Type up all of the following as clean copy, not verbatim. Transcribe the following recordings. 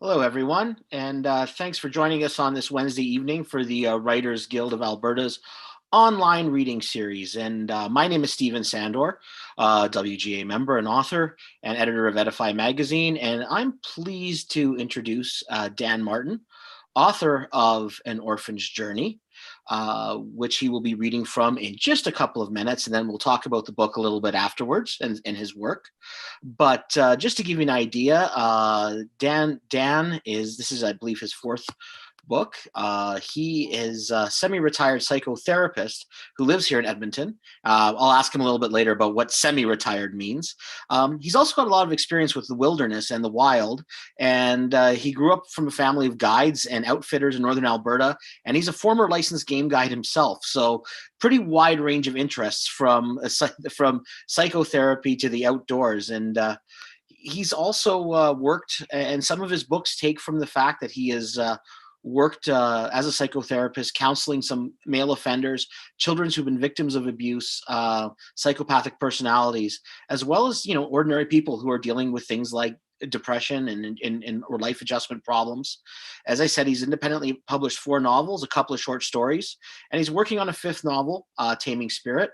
Hello, everyone, and thanks for joining us on this Wednesday evening for the Writers Guild of Alberta's online reading series. And my name is Steven Sandor, WGA member and author and editor of Edify Magazine. And I'm pleased to introduce Dan Martin, author of An Orphan's Journey, which he will be reading from in just a couple of minutes. And then we'll talk about the book a little bit afterwards and his work. But just to give you an idea, Dan is, this is, I believe, his fourth book. He is a semi-retired psychotherapist who lives here in Edmonton. I'll ask him a little bit later about what semi-retired means. He's also got a lot of experience with the wilderness and the wild, and he grew up from a family of guides and outfitters in northern Alberta, and he's a former licensed game guide himself. So pretty wide range of interests from psychotherapy to the outdoors. And he's also worked, and some of his books take from the fact that he has worked as a psychotherapist, counseling some male offenders, children who've been victims of abuse, psychopathic personalities, as well as, ordinary people who are dealing with things like depression and or life adjustment problems. As I said, he's independently published 4 novels, a couple of short stories, and he's working on a 5th novel, Taming Spirit.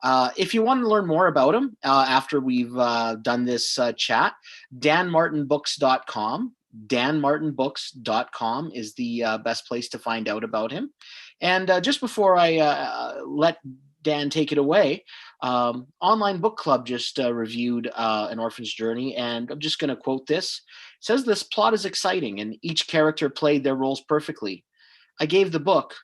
If you want to learn more about him after we've done this chat, danmartinbooks.com. danmartinbooks.com is the best place to find out about him. And just before I let Dan take it away, Online Book Club just reviewed An Orphan's Journey, and I'm just going to quote this. It says, "This plot is exciting, and each character played their roles perfectly. I gave the book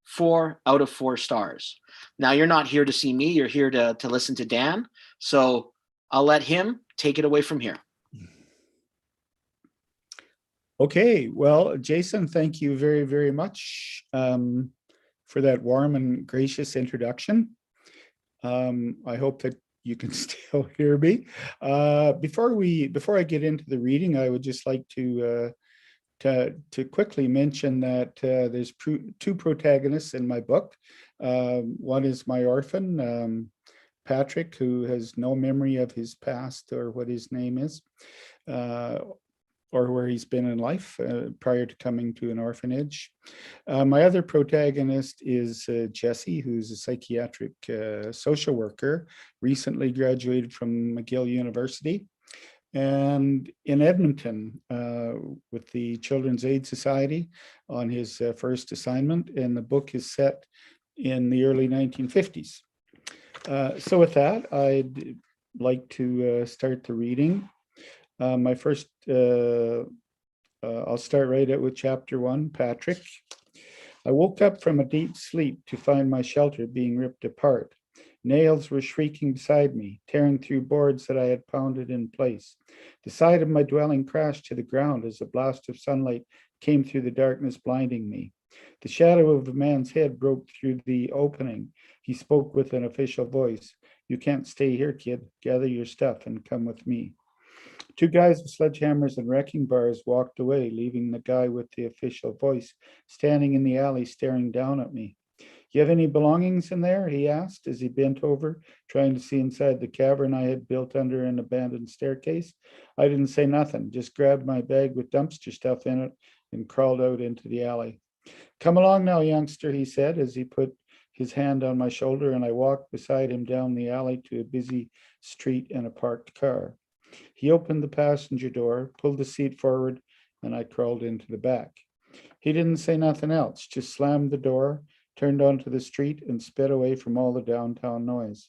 4 out of 4 stars." Now, you're not here to see me. You're here to listen to Dan. So I'll let him take it away from here. Okay, well, Jason, thank you very, very much for that warm and gracious introduction. I hope that you can still hear me. Before I get into the reading, I would just like to quickly mention that there's 2 protagonists in my book. One is my orphan, Patrick, who has no memory of his past or what his name is, or where he's been in life prior to coming to an orphanage. My other protagonist is Jesse, who's a psychiatric social worker, recently graduated from McGill University, and in Edmonton with the Children's Aid Society on his first assignment, and the book is set in the early 1950s. So with that, I'd like to start the reading. I'll start right out with chapter 1, Patrick. I woke up from a deep sleep to find my shelter being ripped apart. Nails were shrieking beside me, tearing through boards that I had pounded in place. The side of my dwelling crashed to the ground as a blast of sunlight came through the darkness, blinding me. The shadow of a man's head broke through the opening. He spoke with an official voice. "You can't stay here, kid. Gather your stuff and come with me." 2 guys with sledgehammers and wrecking bars walked away, leaving the guy with the official voice standing in the alley staring down at me. "You have any belongings in there?" he asked as he bent over, trying to see inside the cavern I had built under an abandoned staircase. I didn't say nothing, just grabbed my bag with dumpster stuff in it and crawled out into the alley. "Come along now, youngster," he said as he put his hand on my shoulder, and I walked beside him down the alley to a busy street and a parked car. He opened the passenger door, pulled the seat forward, and I crawled into the back. He didn't say nothing else, just slammed the door, turned onto the street, and sped away from all the downtown noise.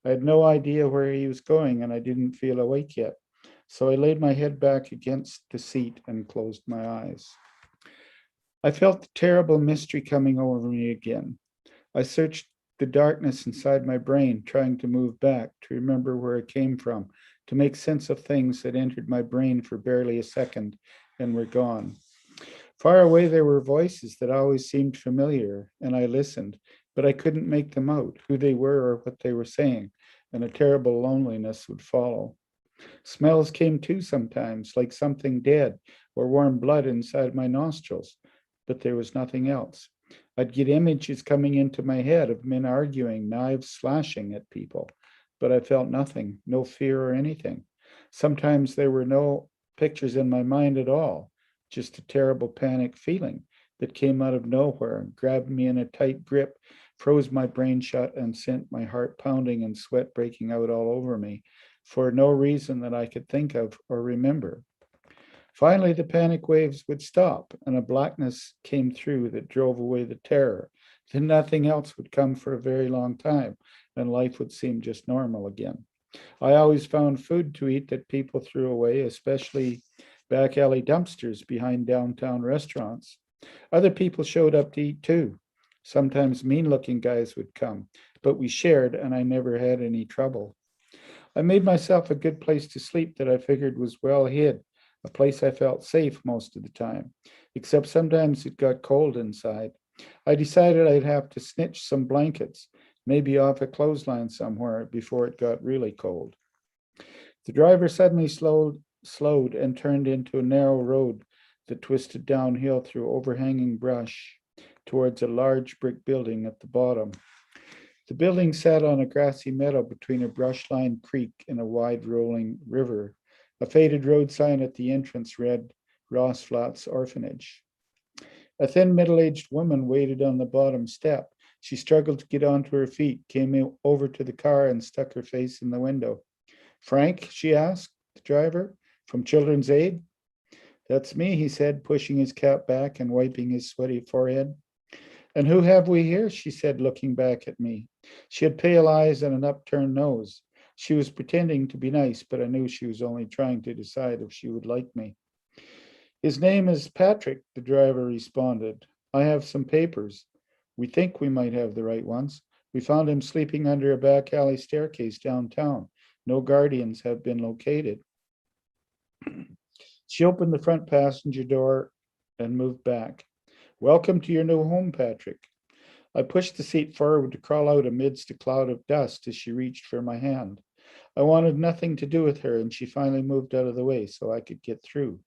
I had no idea where he was going, and I didn't feel awake yet, so I laid my head back against the seat and closed my eyes. I felt the terrible mystery coming over me again. I searched the darkness inside my brain, trying to move back, to remember where it came from, to make sense of things that entered my brain for barely a second and were gone. Far away there were voices that always seemed familiar, and I listened, but I couldn't make them out, who they were or what they were saying, and a terrible loneliness would follow. Smells came too sometimes, like something dead or warm blood inside my nostrils, but there was nothing else. I'd get images coming into my head of men arguing, knives slashing at people, but I felt nothing, no fear or anything. Sometimes there were no pictures in my mind at all, just a terrible panic feeling that came out of nowhere, grabbed me in a tight grip, froze my brain shut, and sent my heart pounding and sweat breaking out all over me for no reason that I could think of or remember. Finally, the panic waves would stop, and a blackness came through that drove away the terror. Then nothing else would come for a very long time, and life would seem just normal again. I always found food to eat that people threw away, especially back alley dumpsters behind downtown restaurants. Other people showed up to eat too. Sometimes mean looking guys would come, but we shared, and I never had any trouble. I made myself a good place to sleep that I figured was well hid, a place I felt safe most of the time, except sometimes it got cold inside. I decided I'd have to snitch some blankets, maybe off a clothesline somewhere before it got really cold. The driver suddenly slowed and turned into a narrow road that twisted downhill through overhanging brush towards a large brick building at the bottom. The building sat on a grassy meadow between a brush-lined creek and a wide rolling river. A faded road sign at the entrance read Ross Flats Orphanage. A thin middle-aged woman waited on the bottom step. She struggled to get onto her feet, came over to the car and stuck her face in the window. Frank, she asked the driver, from Children's Aid? That's me, he said, pushing his cap back and wiping his sweaty forehead. And who have we here? She said, looking back at me. She had pale eyes and an upturned nose. She was pretending to be nice, but I knew she was only trying to decide if she would like me. His name is Patrick, the driver responded. I have some papers. We think we might have the right ones. We found him sleeping under a back alley staircase downtown. No guardians have been located. She opened the front passenger door and moved back. Welcome to your new home, Patrick. I pushed the seat forward to crawl out amidst a cloud of dust as she reached for my hand. I wanted nothing to do with her, and she finally moved out of the way so I could get through.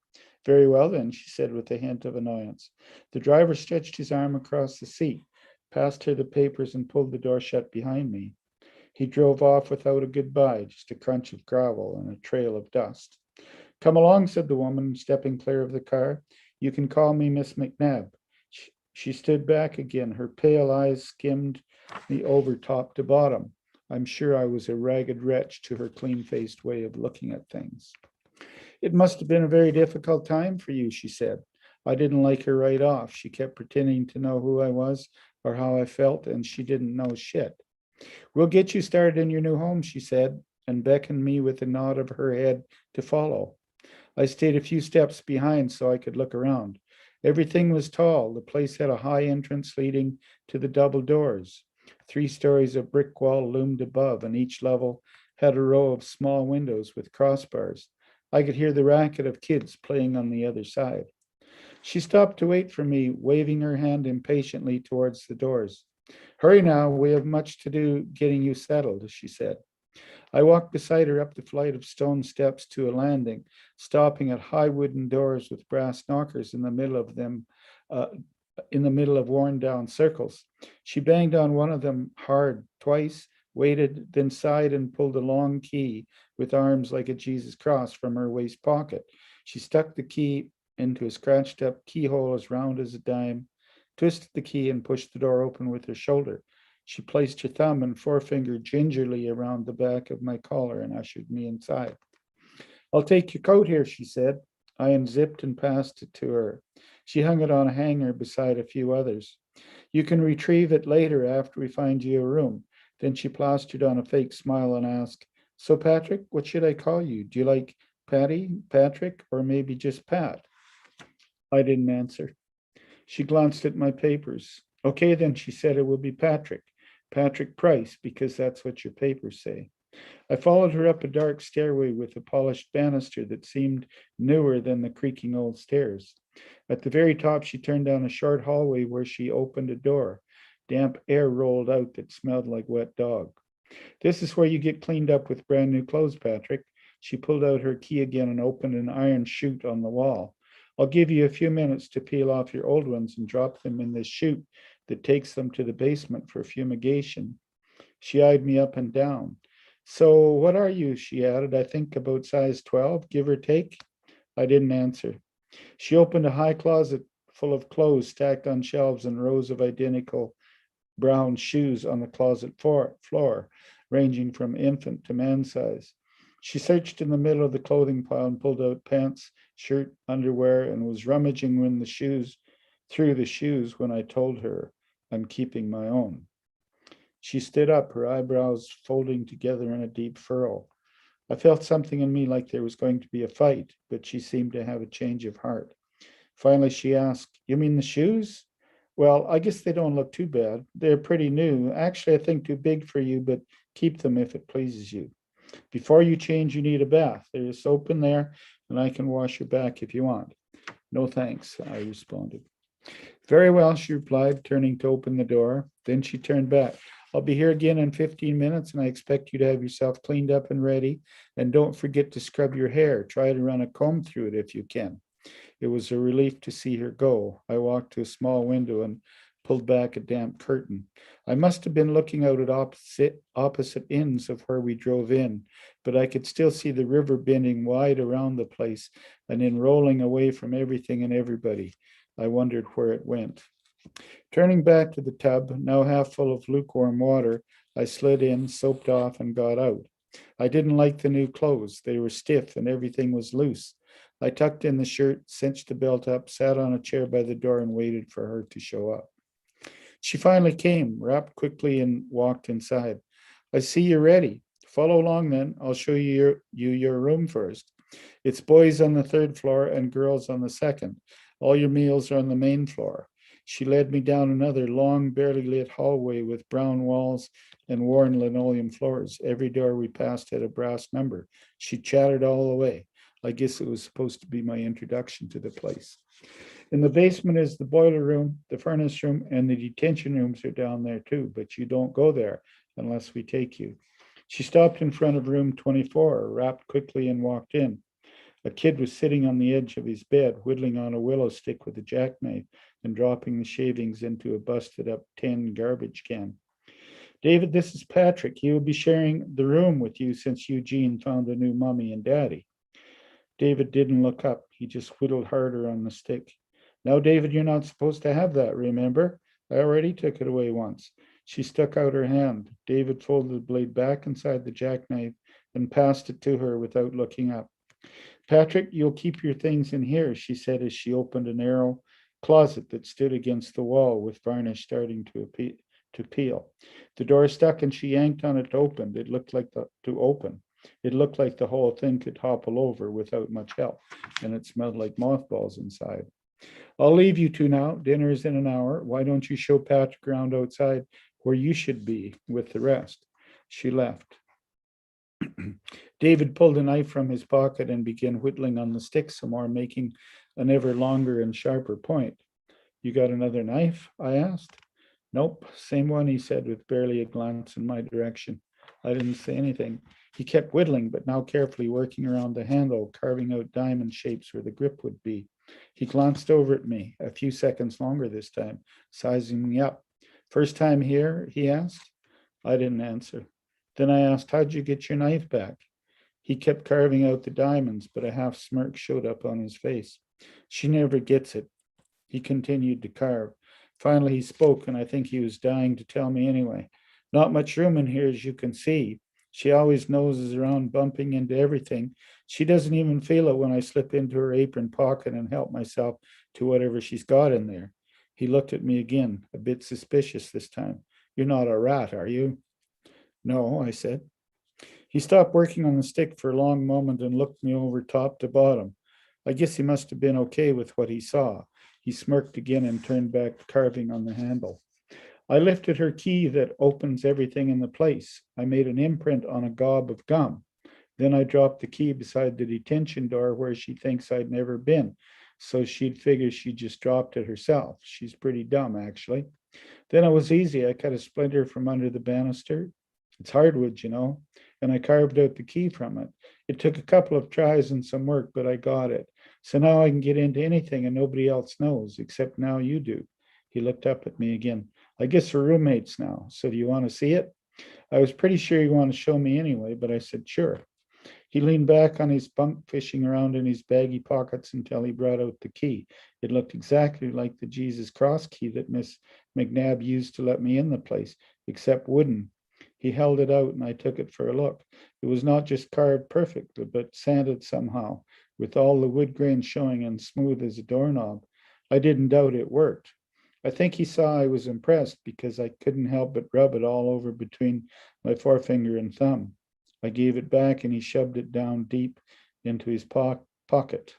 Very well, then, she said with a hint of annoyance. The driver stretched his arm across the seat, passed her the papers, and pulled the door shut behind me. He drove off without a goodbye, just a crunch of gravel and a trail of dust. Come along, said the woman, stepping clear of the car. You can call me Miss McNabb. She stood back again. Her pale eyes skimmed me over top to bottom. I'm sure I was a ragged wretch to her clean-faced way of looking at things. It must have been a very difficult time for you, she said. I didn't like her right off. She kept pretending to know who I was or how I felt, and she didn't know shit. We'll get you started in your new home, she said, and beckoned me with a nod of her head to follow. I stayed a few steps behind so I could look around. Everything was tall. The place had a high entrance leading to the double doors. 3 stories of brick wall loomed above, and each level had a row of small windows with crossbars. I could hear the racket of kids playing on the other side. She stopped to wait for me, waving her hand impatiently towards the doors. Hurry now, we have much to do getting you settled, she said. I walked beside her up the flight of stone steps to a landing, stopping at high wooden doors with brass knockers in the middle of them, in the middle of worn down circles. She banged on one of them hard twice, waited, then sighed and pulled a long key with arms like a Jesus cross from her waist pocket. She stuck the key into a scratched up keyhole as round as a dime, twisted the key and pushed the door open with her shoulder. She placed her thumb and forefinger gingerly around the back of my collar and ushered me inside. I'll take your coat here, she said. I unzipped and passed it to her. She hung it on a hanger beside a few others. You can retrieve it later after we find you a room. Then she plastered on a fake smile and asked, so Patrick, what should I call you? Do you like Patty, Patrick, or maybe just Pat? I didn't answer. She glanced at my papers. Okay, then, she said, it will be Patrick. Patrick Price, because that's what your papers say. I followed her up a dark stairway with a polished banister that seemed newer than the creaking old stairs. At the very top, she turned down a short hallway where she opened a door. Damp air rolled out that smelled like wet dog. This is where you get cleaned up with brand new clothes, Patrick. She pulled out her key again and opened an iron chute on the wall. I'll give you a few minutes to peel off your old ones and drop them in this chute that takes them to the basement for fumigation. She eyed me up and down. So what are you? She added. I think about size 12, give or take. I didn't answer. She opened a high closet full of clothes stacked on shelves and rows of identical brown shoes on the closet floor, ranging from infant to man size. She searched in the middle of the clothing pile and pulled out pants, shirt, underwear, and was rummaging through the shoes when I told her I'm keeping my own. She stood up, her eyebrows folding together in a deep furrow. I felt something in me like there was going to be a fight, but she seemed to have a change of heart. Finally, she asked, "You mean the shoes?" "Well, I guess they don't look too bad. They're pretty new. Actually, I think too big for you, but keep them if it pleases you. Before you change, you need a bath. There is soap in there, and I can wash your back if you want." "No, thanks," I responded. "Very well," she replied, turning to open the door. Then she turned back. "I'll be here again in 15 minutes, and I expect you to have yourself cleaned up and ready. And don't forget to scrub your hair. Try to run a comb through it if you can." It was a relief to see her go. I walked to a small window and pulled back a damp curtain. I must have been looking out at opposite ends of where we drove in, but I could still see the river bending wide around the place and then rolling away from everything and everybody. I wondered where it went. Turning back to the tub, now half full of lukewarm water, I slid in, soaped off, and got out. I didn't like the new clothes. They were stiff and everything was loose. I tucked in the shirt, cinched the belt up, sat on a chair by the door, and waited for her to show up. She finally came, wrapped quickly, and walked inside. "I see you're ready. Follow along then. I'll show you your room first. It's boys on the third floor and girls on the second. All your meals are on the main floor." She led me down another long, barely lit hallway with brown walls and worn linoleum floors. Every door we passed had a brass number. She chattered all the way. I guess it was supposed to be my introduction to the place. In the basement is the boiler room, the furnace room, and the detention rooms are down there too, but you don't go there unless we take you. She stopped in front of room 24, rapped quickly, and walked in. A kid was sitting on the edge of his bed, whittling on a willow stick with a jackknife and dropping the shavings into a busted up tin garbage can. "David, this is Patrick. He will be sharing the room with you since Eugene found a new mommy and daddy." David didn't look up. He just whittled harder on the stick. "Now, David, you're not supposed to have that, remember? I already took it away once." She stuck out her hand. David folded the blade back inside the jackknife and passed it to her without looking up. "Patrick, you'll keep your things in here," she said as she opened a narrow closet that stood against the wall with varnish starting to peel. The door stuck and she yanked on it to open. It looked like to open. It looked like the whole thing could topple over without much help, and it smelled like mothballs inside. "I'll leave you two now. Dinner is in an hour. Why don't you show Patrick around outside where you should be with the rest?" She left. David pulled a knife from his pocket and began whittling on the stick some more, making an ever longer and sharper point. "You got another knife?" I asked. "Nope, same one," he said with barely a glance in my direction. I didn't say anything. He kept whittling, but now carefully working around the handle, carving out diamond shapes where the grip would be. He glanced over at me, a few seconds longer this time, sizing me up. "First time here?" he asked. I didn't answer. Then I asked, "How'd you get your knife back?" He kept carving out the diamonds, but a half smirk showed up on his face. "She never gets it." He continued to carve. Finally, he spoke, and I think he was dying to tell me anyway. "Not much room in here, as you can see. She always noses around, bumping into everything. She doesn't even feel it when I slip into her apron pocket and help myself to whatever she's got in there." He looked at me again, a bit suspicious this time. "You're not a rat, are you?" "No," I said. He stopped working on the stick for a long moment and looked me over top to bottom. I guess he must have been okay with what he saw. He smirked again and turned back to carving on the handle. I lifted her key that opens everything in the place. I made an imprint on a gob of gum. Then I dropped the key beside the detention door where she thinks I'd never been, so she'd figure she just dropped it herself. She's pretty dumb, actually. Then it was easy. I cut a splinter from under the banister. It's hardwood, and I carved out the key from it. It took a couple of tries and some work, but I got it. So now I can get into anything and nobody else knows, except now you do." He looked up at me again. "I guess we're roommates now. So do you want to see it?" I was pretty sure you want to show me anyway, but I said, "Sure." He leaned back on his bunk, fishing around in his baggy pockets until he brought out the key. It looked exactly like the Jesus Cross key that Miss McNabb used to let me in the place, except wooden. He held it out and I took it for a look. It was not just carved perfectly, but sanded somehow, with all the wood grain showing and smooth as a doorknob. I didn't doubt it worked. I think he saw I was impressed because I couldn't help but rub it all over between my forefinger and thumb. I gave it back and he shoved it down deep into his pocket.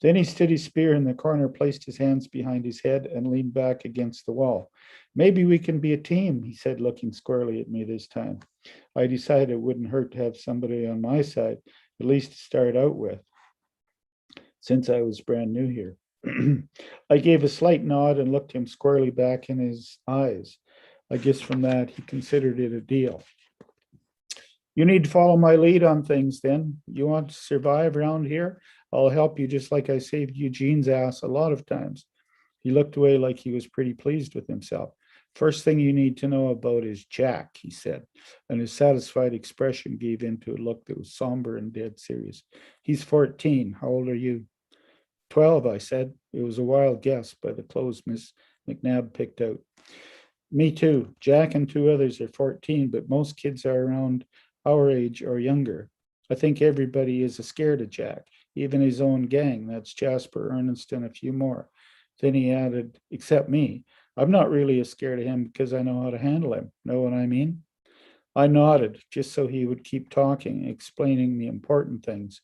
Then he stood his spear in the corner, placed his hands behind his head, and leaned back against the wall. Maybe we can be a team, he said, looking squarely at me this time. I decided it wouldn't hurt to have somebody on my side, at least to start out with, since I was brand new here. I gave a slight nod and looked him squarely back in his eyes. I guess from that, he considered it a deal. You need to follow my lead on things then. You want to survive around here? I'll help you just like I saved Eugene's ass a lot of times. He looked away like he was pretty pleased with himself. First thing you need to know about is Jack, he said, and his satisfied expression gave into a look that was somber and dead serious. He's 14. How old are you? 12, I said. It was a wild guess by the clothes Miss McNabb picked out. Me too. Jack and two others are 14, but most kids are around our age or younger. I think everybody is scared of Jack, even his own gang. That's Jasper, Ernest, and a few more. Then he added, except me. I'm not really as scared of him because I know how to handle him. Know what I mean? I nodded, just so he would keep talking, explaining the important things.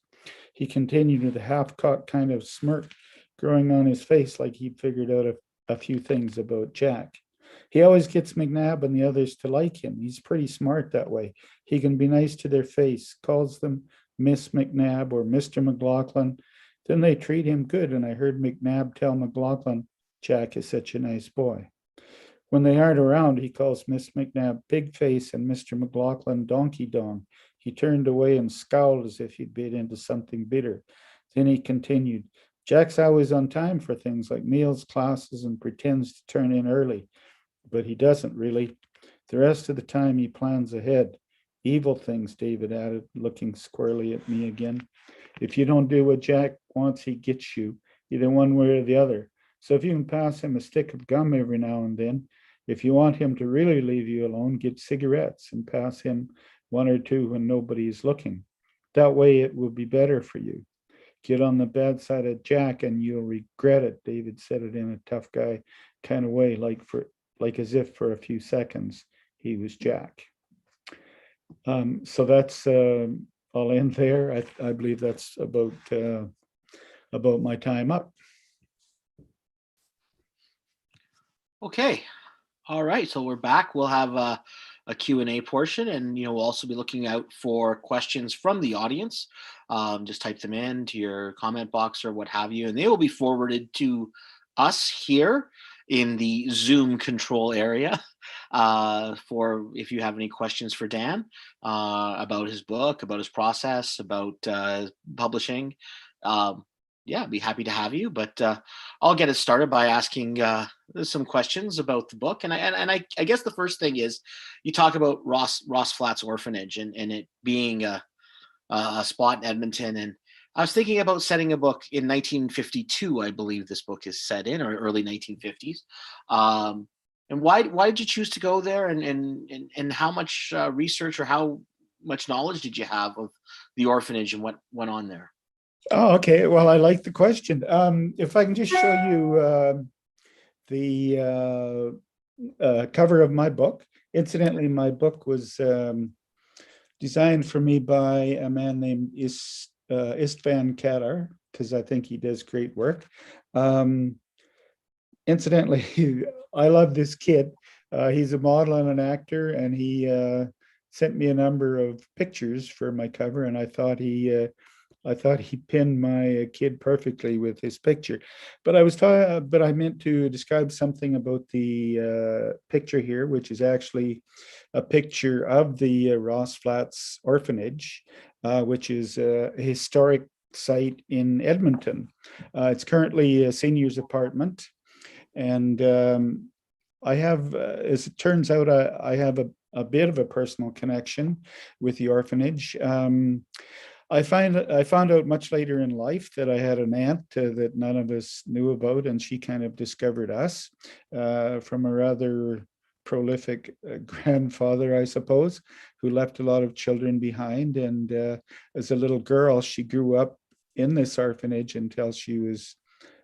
He continued with a half-cocked kind of smirk growing on his face like he'd figured out a few things about Jack. He always gets McNabb and the others to like him. He's pretty smart that way. He can be nice to their face, calls them Miss McNabb or Mr. McLaughlin. Then they treat him good, and I heard McNabb tell McLaughlin, Jack is such a nice boy. When they aren't around, he calls Miss McNabb Big Face and Mr. McLaughlin Donkey Dong. He turned away and scowled as if he'd bit into something bitter. Then he continued, Jack's always on time for things like meals, classes, and pretends to turn in early. But he doesn't really. The rest of the time he plans ahead. Evil things, David added, looking squarely at me again. If you don't do what Jack wants, he gets you, either one way or the other. So if you can pass him a stick of gum every now and then, if you want him to really leave you alone, get cigarettes and pass him one or two when nobody is looking. That way it will be better for you. Get on the bad side of Jack and you'll regret it. David said it in a tough guy kind of way, like as if for a few seconds he was Jack. So that's I'll end there. I believe that's about my time up. Okay. All right. So we're back. We'll have a Q&A portion, and we'll also be looking out for questions from the audience. Just type them in to your comment box or what have you, and they will be forwarded to us here in the Zoom control area for if you have any questions for Dan about his book, about his process, about publishing. Yeah, I'd be happy to have you, but I'll get it started by asking some questions about the book. And I guess the first thing is you talk about Ross Flat's Orphanage and it being a spot in Edmonton. And I was thinking about setting a book in 1952, I believe this book is set in, or early 1950s. And why did you choose to go there? And how much research or how much knowledge did you have of the orphanage and what went on there? Oh, okay. Well, I like the question. If I can just show you the cover of my book. Incidentally, my book was designed for me by a man named Istvan Kadar, because I think he does great work. Incidentally, I love this kid. He's a model and an actor, and he sent me a number of pictures for my cover, and I thought he pinned my kid perfectly with his picture. But I meant to describe something about the picture here, which is actually a picture of the Ross Flats Orphanage, which is a historic site in Edmonton. It's currently a senior's apartment, and I have, as it turns out, I have a bit of a personal connection with the orphanage. I found out much later in life that I had an aunt that none of us knew about, and she kind of discovered us from a rather prolific grandfather, I suppose, who left a lot of children behind. And as a little girl, she grew up in this orphanage until she was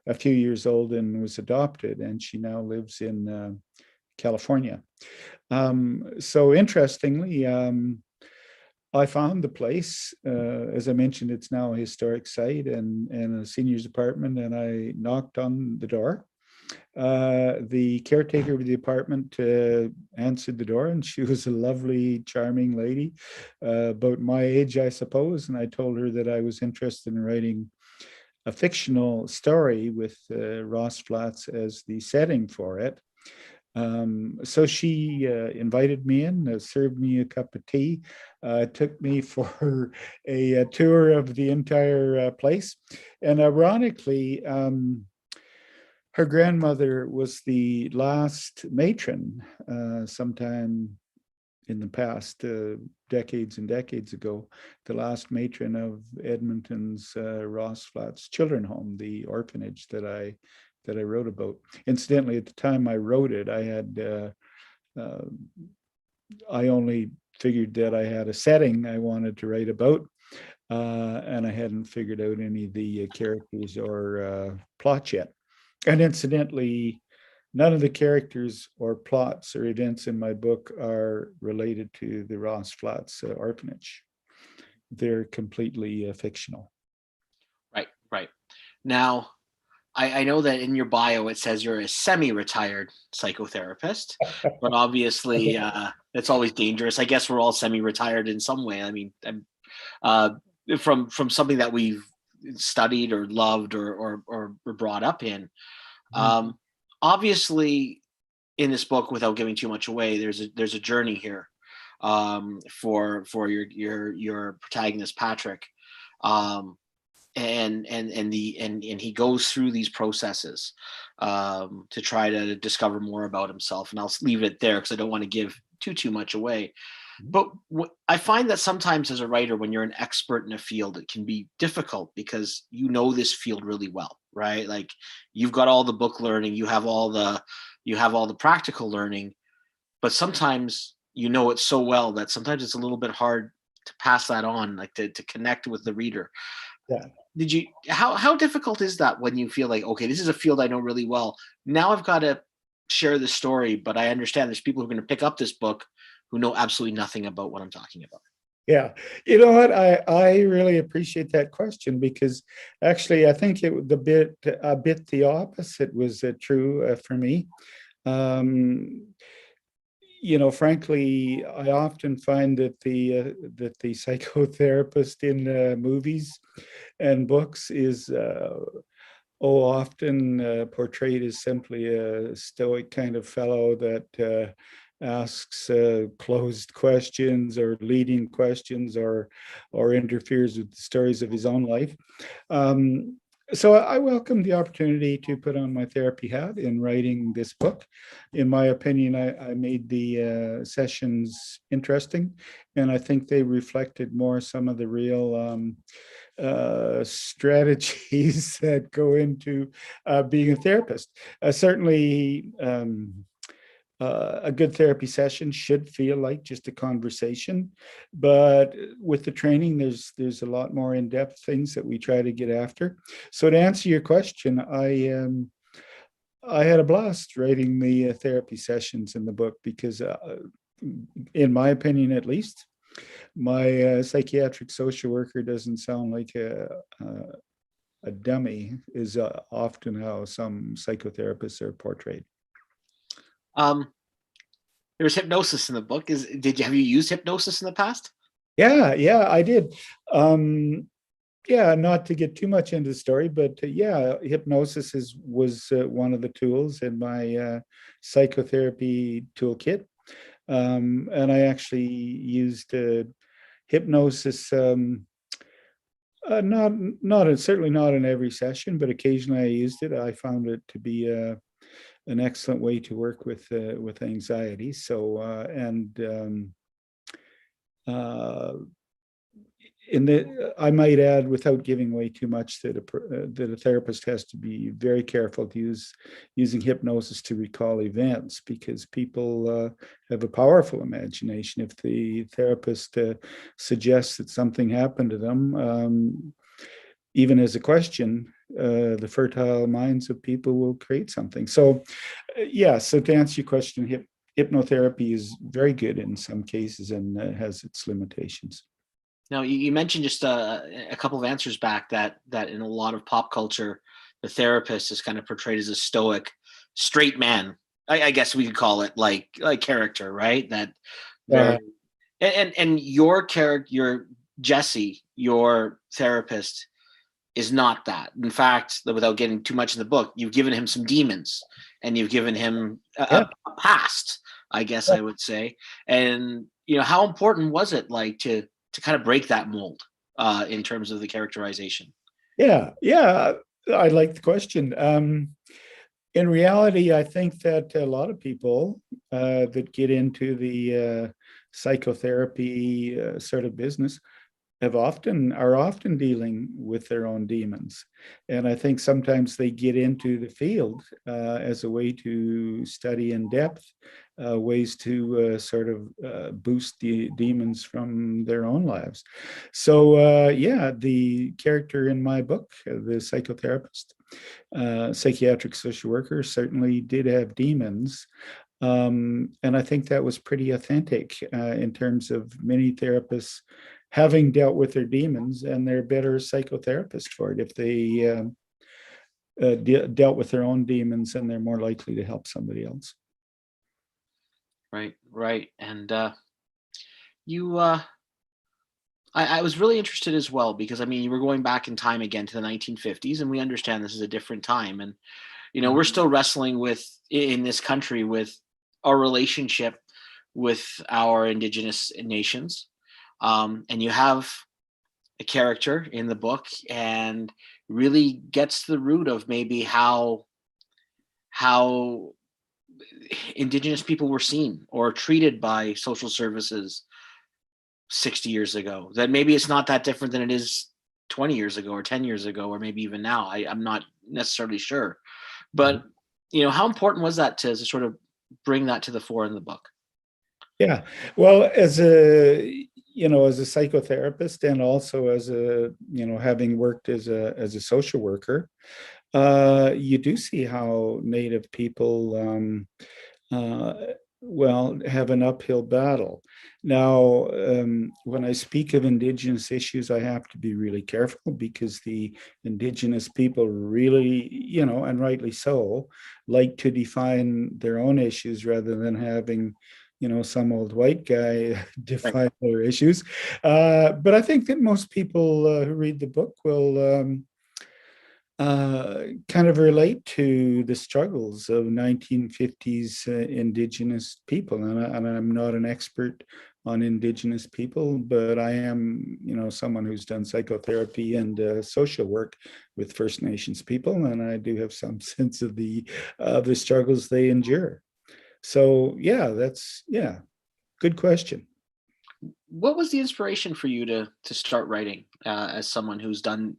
a few years old and was adopted, and she now lives in California. So interestingly, I found the place. As I mentioned, it's now a historic site and a senior's apartment, and I knocked on the door. The caretaker of the apartment answered the door, and she was a lovely, charming lady, about my age, I suppose. And I told her that I was interested in writing a fictional story with Ross Flats as the setting for it. So she invited me in, served me a cup of tea, took me for a tour of the entire place. And ironically, her grandmother was the last matron sometime in the past, decades and decades ago, the last matron of Edmonton's Ross Flats Children's Home, the orphanage that I wrote about. Incidentally, at the time I wrote it, I only figured that I had a setting I wanted to write about, and I hadn't figured out any of the characters or plots yet. And incidentally, none of the characters or plots or events in my book are related to the Ross Flats orphanage. They're completely fictional. Right, right. Now, I know that in your bio it says you're a semi-retired psychotherapist, but obviously that's always dangerous. I guess we're all semi-retired in some way. I mean, uh, from something that we've studied or loved or brought up in. Um, Obviously, in this book, without giving too much away, there's a journey here for your protagonist Patrick. Um, and he goes through these processes to try to discover more about himself. And I'll leave it there because I don't want to give too much away. But I find that sometimes as a writer, when you're an expert in a field, it can be difficult because you know this field really well, right? Like you've got all the book learning, you have all the practical learning, but sometimes you know it so well that sometimes it's a little bit hard to pass that on, like to connect with the reader. Yeah. Did you how difficult is that when you feel like, okay, this is a field I know really well. Now I've got to share the story, but I understand there's people who are going to pick up this book who know absolutely nothing about what I'm talking about. Yeah, you know what? I really appreciate that question because actually I think it the bit a bit the opposite was true for me. Um, Frankly, I often find that the psychotherapist in movies and books is often portrayed as simply a stoic kind of fellow that asks closed questions or leading questions or interferes with the stories of his own life. Um, so I welcome the opportunity to put on my therapy hat in writing this book. In my opinion, I made the sessions interesting, and I think they reflected more some of the real strategies that go into being a therapist. Certainly, a good therapy session should feel like just a conversation, but with the training, there's a lot more in-depth things that we try to get after. So to answer your question, I had a blast writing the therapy sessions in the book because, in my opinion, at least, my psychiatric social worker doesn't sound like a dummy, is often how some psychotherapists are portrayed. Um, there's hypnosis in the book. Have you used hypnosis in the past? Yeah, I did. Yeah, not to get too much into the story, but yeah, hypnosis was one of the tools in my psychotherapy toolkit. And I actually used hypnosis, certainly not in every session, but occasionally I used it. I found it to be an excellent way to work with anxiety. So uh, I might add, without giving away too much, that a therapist has to be very careful to using hypnosis to recall events, because people have a powerful imagination. If the therapist suggests that something happened to them, even as a question, the fertile minds of people will create something. So, yeah. So to answer your question, hypnotherapy is very good in some cases and has its limitations. Now, you mentioned just a couple of answers back that in a lot of pop culture, the therapist is kind of portrayed as a stoic, straight man. I guess we could call it like character, right? That very and your character, your Jesse, your therapist is not that. In fact, without getting too much in the book, you've given him some demons and you've given him Yeah. a past, I guess I would say. And how important was it like to kind of break that mold in terms of the characterization? Yeah, I like the question. In reality, I think that a lot of people that get into the psychotherapy sort of business are often dealing with their own demons. And I think sometimes they get into the field as a way to study in depth ways to sort of boost the demons from their own lives. So yeah, the character in my book, the psychotherapist, psychiatric social worker, certainly did have demons. And I think that was pretty authentic in terms of many therapists having dealt with their demons, and they're better psychotherapists for it if they dealt with their own demons, and they're more likely to help somebody else. Right. And you, I was really interested as well because I mean, you were going back in time again to the 1950s, and we understand this is a different time, and we're still wrestling with in this country with our relationship with our indigenous nations. And you have a character in the book and really gets to the root of maybe how indigenous people were seen or treated by social services 60 years ago. That maybe it's not that different than it is 20 years ago or 10 years ago or maybe even now. I'm not necessarily sure. But how important was that to sort of bring that to the fore in the book? Yeah, well, as a psychotherapist, and also as a having worked as a social worker, you do see how Native people uh, well, have an uphill battle. Now, when I speak of Indigenous issues, I have to be really careful, because the Indigenous people really, and rightly so, like to define their own issues rather than having, some old white guy Right. define their issues. But I think that most people who read the book will kind of relate to the struggles of 1950s Indigenous people. And I'm not an expert on Indigenous people, but I am, someone who's done psychotherapy and social work with First Nations people, and I do have some sense of the struggles they endure. So yeah, good question. What was the inspiration for you to start writing as someone who's done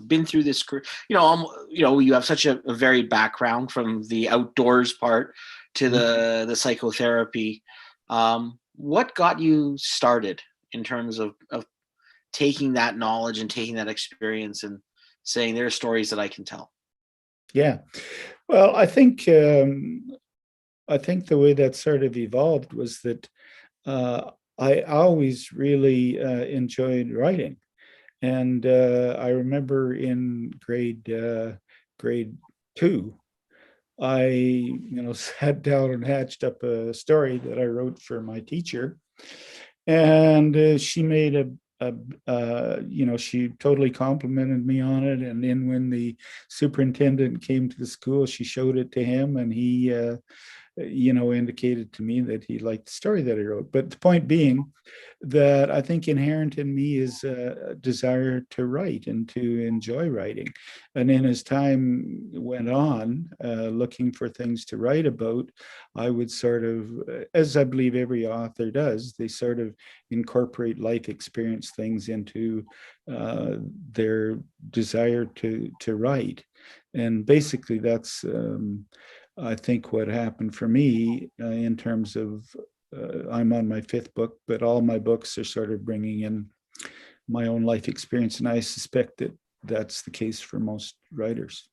been through this career? You have such a varied background, from the outdoors part to the psychotherapy. What got you started in terms of taking that knowledge and taking that experience and saying there are stories that I can tell? Yeah, well, I think the way that sort of evolved was that I always really enjoyed writing. And I remember in grade two, I sat down and hatched up a story that I wrote for my teacher, and she made she totally complimented me on it. And then when the superintendent came to the school, she showed it to him, and he indicated to me that he liked the story that I wrote. But the point being that I think inherent in me is a desire to write and to enjoy writing. And then as time went on, looking for things to write about, I would sort of, as I believe every author does, they sort of incorporate life experience things into their desire to write. And basically that's, I think, what happened for me in terms of I'm on my fifth book, but all my books are sort of bringing in my own life experience. And I suspect that that's the case for most writers.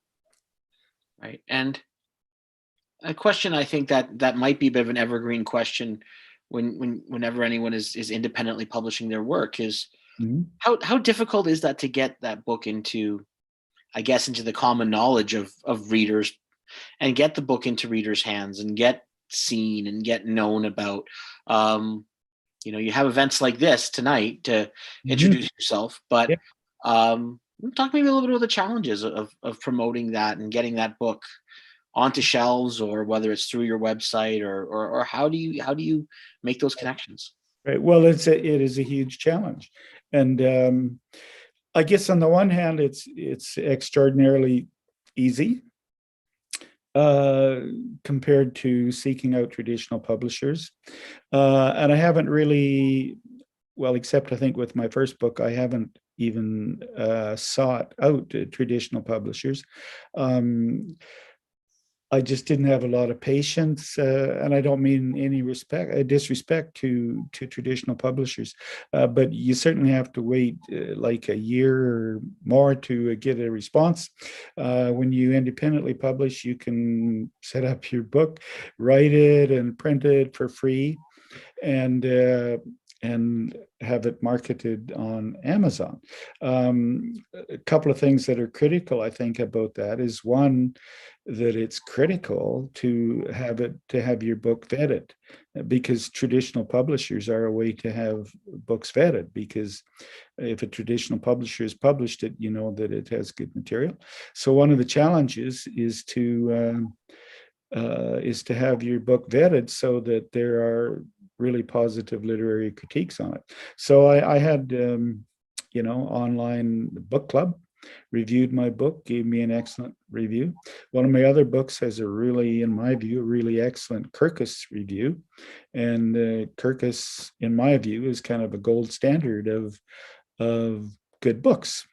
Right. And a question I think that might be a bit of an evergreen question whenever anyone is independently publishing their work is Mm-hmm. how difficult is that to get that book into, I guess, into the common knowledge of readers, and get the book into readers' hands and get seen and get known about. You have events like this tonight to introduce yourself, but Yeah. talk maybe a little bit about the challenges of promoting that and getting that book onto shelves, or whether it's through your website, or how do you make those connections? Right. Well, it is a huge challenge, and I guess on the one hand, it's extraordinarily easy compared to seeking out traditional publishers, and I haven't really, well, except I think with my first book, I haven't even sought out traditional publishers. Um, I just didn't have a lot of patience, and I don't mean any disrespect to traditional publishers, but you certainly have to wait like a year or more to get a response. When you independently publish, you can set up your book, write it, and print it for free, and have it marketed on Amazon. A couple of things that are critical, I think, about that is one, that it's critical to have your book vetted, because traditional publishers are a way to have books vetted, because if a traditional publisher has published it, you know that it has good material. So one of the challenges is to have your book vetted so that there are really positive literary critiques on it. So I had, online book club reviewed my book, gave me an excellent review. One of my other books has a really, in my view, a really excellent Kirkus review. And Kirkus, in my view, is kind of a gold standard of good books.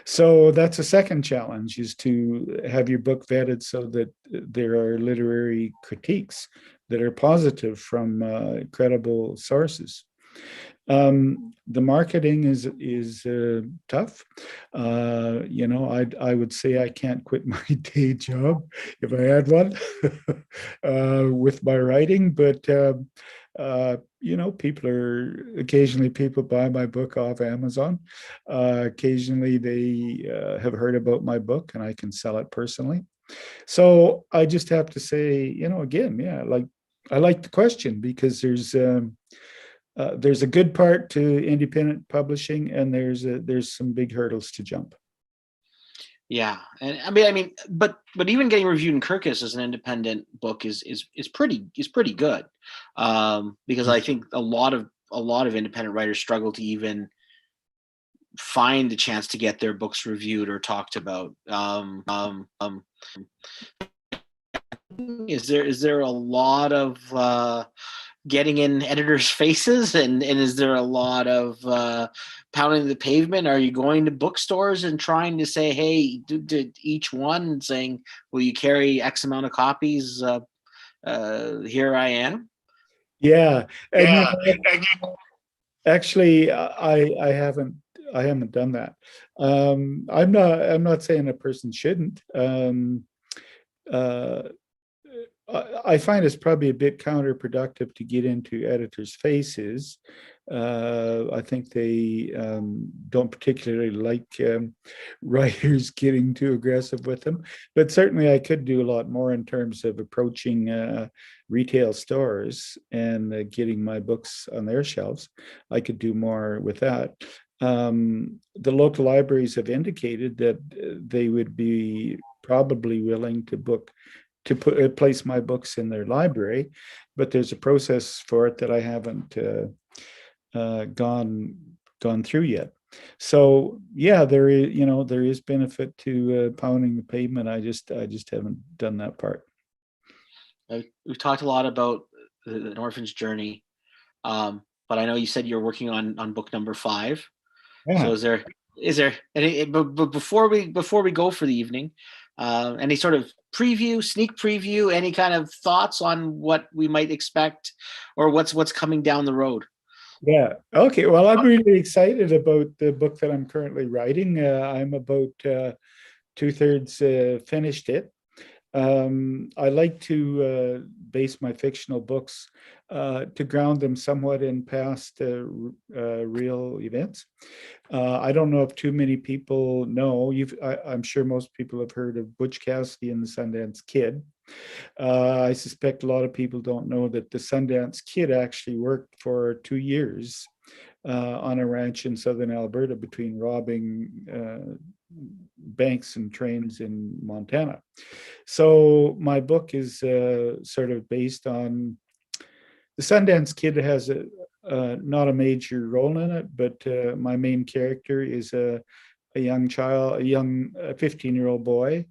So that's a second challenge, is to have your book vetted so that there are literary critiques that are positive from credible sources. The marketing is tough. I would say I can't quit my day job if I had one with my writing, but occasionally people buy my book off Amazon. Occasionally they have heard about my book and I can sell it personally. So I just have to say, again, yeah, like, I like the question, because there's a good part to independent publishing, and there's some big hurdles to jump. Yeah, and I mean, but even getting reviewed in Kirkus as an independent book is pretty good, because I think a lot of independent writers struggle to even find the chance to get their books reviewed or talked about. Is there a lot of getting in editors' faces, and is there a lot of pounding the pavement? Are you going to bookstores and trying to say, hey, to each one, saying, will you carry X amount of copies? Here I am. Yeah, and Yeah. actually, I haven't done that. I'm not saying a person shouldn't. Uh, I find it's probably a bit counterproductive to get into editors' faces. I think they don't particularly like writers getting too aggressive with them. But certainly, I could do a lot more in terms of approaching retail stores and getting my books on their shelves. I could do more with that. The local libraries have indicated that they would be probably willing to book place my books in their library, but there's a process for it that I haven't gone through yet. So yeah, there is benefit to pounding the pavement. I just haven't done that part. We've talked a lot about an orphan's journey, but I know you said you're working on book number 5. Yeah. So is there any, but before we go for the evening, any sort of sneak preview, any kind of thoughts on what we might expect or what's coming down the road? Yeah. Okay. Well, I'm really excited about the book that I'm currently writing. I'm about 2/3 finished it. I like to base my fictional books to ground them somewhat in past real events. I don't know if too many people know. I'm sure most people have heard of Butch Cassidy and the Sundance Kid. I suspect a lot of people don't know that the Sundance Kid actually worked for 2 years on a ranch in southern Alberta between robbing banks and trains in Montana. So my book is sort of based on the Sundance Kid. Has not a major role in it, but my main character is a young child, a young 15-year-old boy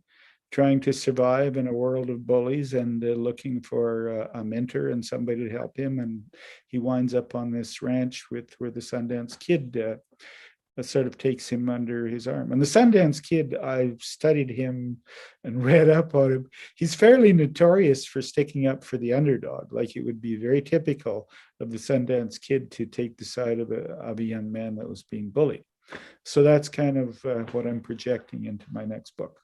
trying to survive in a world of bullies and looking for a mentor and somebody to help him. And he winds up on this ranch where the Sundance Kid sort of takes him under his arm. And the Sundance Kid, I've studied him and read up on him. He's fairly notorious for sticking up for the underdog. Like, it would be very typical of the Sundance Kid to take the side of a young man that was being bullied. So that's kind of what I'm projecting into my next book.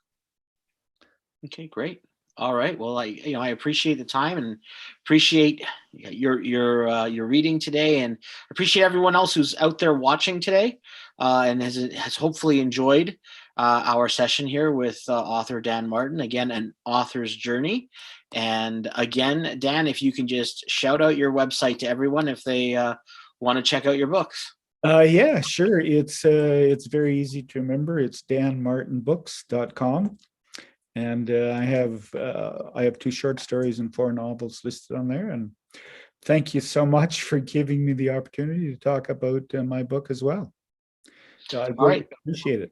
Okay, great. All right. Well, I appreciate the time and appreciate your reading today, and appreciate everyone else who's out there watching today, and has hopefully enjoyed our session here with author Dan Martin. Again, an author's journey. And again, Dan, if you can just shout out your website to everyone if they want to check out your books. Yeah, sure. It's very easy to remember. It's danmartinbooks.com. And I have 2 short stories and 4 novels listed on there. And thank you so much for giving me the opportunity to talk about my book as well. So I greatly appreciate it.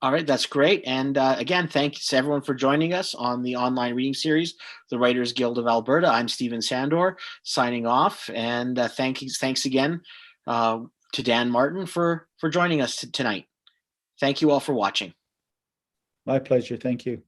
All right, that's great. And again, thanks everyone for joining us on the online reading series, the Writers Guild of Alberta. I'm Steven Sandor, signing off. And thanks again to Dan Martin for joining us tonight. Thank you all for watching. My pleasure. Thank you.